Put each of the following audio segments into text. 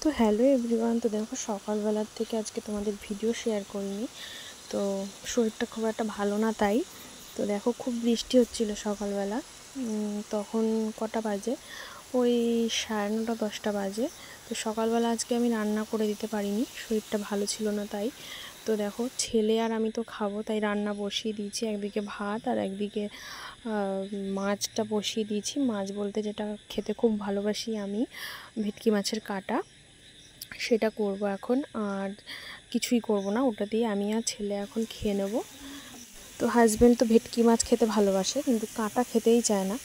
তো hello everyone. তো দেখো সকালবেলার থেকে আজকে তোমাদের ভিডিও শেয়ার করিনি, তো শরীরটা খুব একটা ভালো না, তাই তো দেখো খুব বৃষ্টি হচ্ছিল সকালবেলা। তখন কটা বাজে, ওই 9:30 10টা বাজে। তো সকালবেলা আজকে আমি রান্না করে দিতে পারিনি, শরীরটা ভালো ছিল না তাই। তো দেখো ছেলে আর আমি তো খাবো, তাই রান্না বসিয়ে দিয়েছি, একদিকে ভাত আর একদিকে মাছটা বসিয়ে দিয়েছি। মাছ বলতে যেটা খেতে খুব ভালোবাসি আমি, ভেটকি মাছের কাটা, সেটা করব এখন। আর কিছুই করব না, ওটা দিয়ে আমি আর ছেলে এখন খেয়ে নেব। তো হাজব্যান্ড তো ভেটকি মাছ খেতে ভালোবাসে, কিন্তু কাঁটা খেতেই চায় না।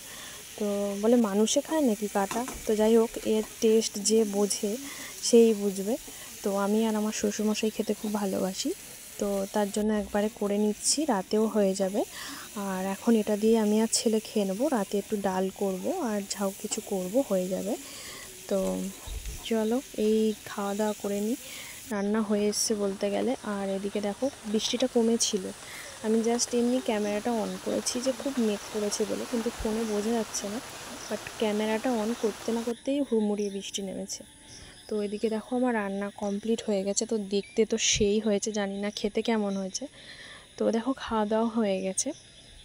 তো বলে মানুষে খায় নাকি কাঁটা। তো যাই হোক, এর টেস্ট যে বোঝে সেই বুঝবে। তো আমি আর আমার শ্বশুরমশাই খেতে খুব ভালোবাসি, তো তার জন্য একবারে করে নিচ্ছি, রাতেও হয়ে যাবে। আর এখন এটা দিয়ে আমি আর ছেলে খেয়ে নেবো। রাতে একটু ডাল করব আর ঝাউ কিছু করব, হয়ে যাবে। তো চলো এই খাওয়া দাওয়া করে নিই। রান্না হয়ে এসছে বলতে গেলে। আর এদিকে দেখো বৃষ্টিটা কমেছিল, আমি জাস্ট এমনি ক্যামেরাটা অন করেছি যে খুব মেঘ করেছে বলে, কিন্তু ফোনে বোঝা যাচ্ছে না। বাট ক্যামেরাটা অন করতে না করতেই হুড়মুড়িয়ে বৃষ্টি নেমেছে। তো এদিকে দেখো আমার রান্না কমপ্লিট হয়ে গেছে। তো দেখতে তো সেই হয়েছে, জানি না খেতে কেমন হয়েছে। তো দেখো খাওয়া দাওয়া হয়ে গেছে।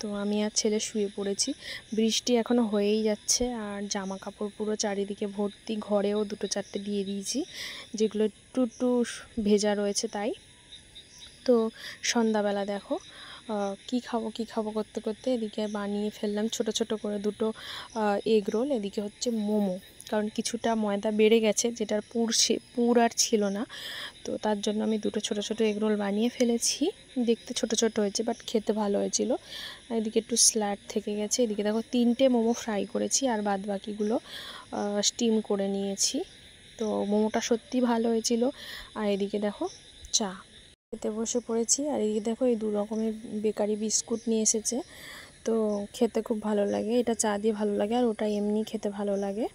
তো আমি আর ছেলে শুয়ে পড়েছি। বৃষ্টি এখনও হয়েই যাচ্ছে, আর জামা কাপড় পুরো চারিদিকে ভর্তি, ঘরেও 2-4টে দিয়ে দিয়েছি যেগুলো একটু একটু ভেজা রয়েছে তাই। তো সন্ধ্যাবেলা দেখো কি খাবো করতে করতে এদিকে বানিয়ে ফেললাম ছোট ছোট করে 2টো এগ রোল। এদিকে হচ্ছে মোমো, কারণ কিছুটা ময়দা বেড়ে গেছে, যেটার পুর আর ছিল না। তো তার জন্য আমি 2টো ছোট ছোট এগ রোল বানিয়ে ফেলেছি। দেখতে ছোট ছোট হয়েছে, বাট খেতে ভালো হয়েছিল। এদিকে একটু স্যালাড থেকে গেছে। এদিকে দেখো 3টে মোমো ফ্রাই করেছি, আর বাদ বাকিগুলো স্টিম করে নিয়েছি। তো মোমোটা সত্যি ভালো হয়েছিল। আর এদিকে দেখো চা খেতে বসে পড়েছি। আর এদিকে দেখো এই 2 রকমের বেকারি বিস্কুট নিয়ে এসেছে, তো খেতে খুব ভালো লাগে। এটা চা দিয়ে ভালো লাগে, আর ওটা এমনি খেতে ভালো লাগে।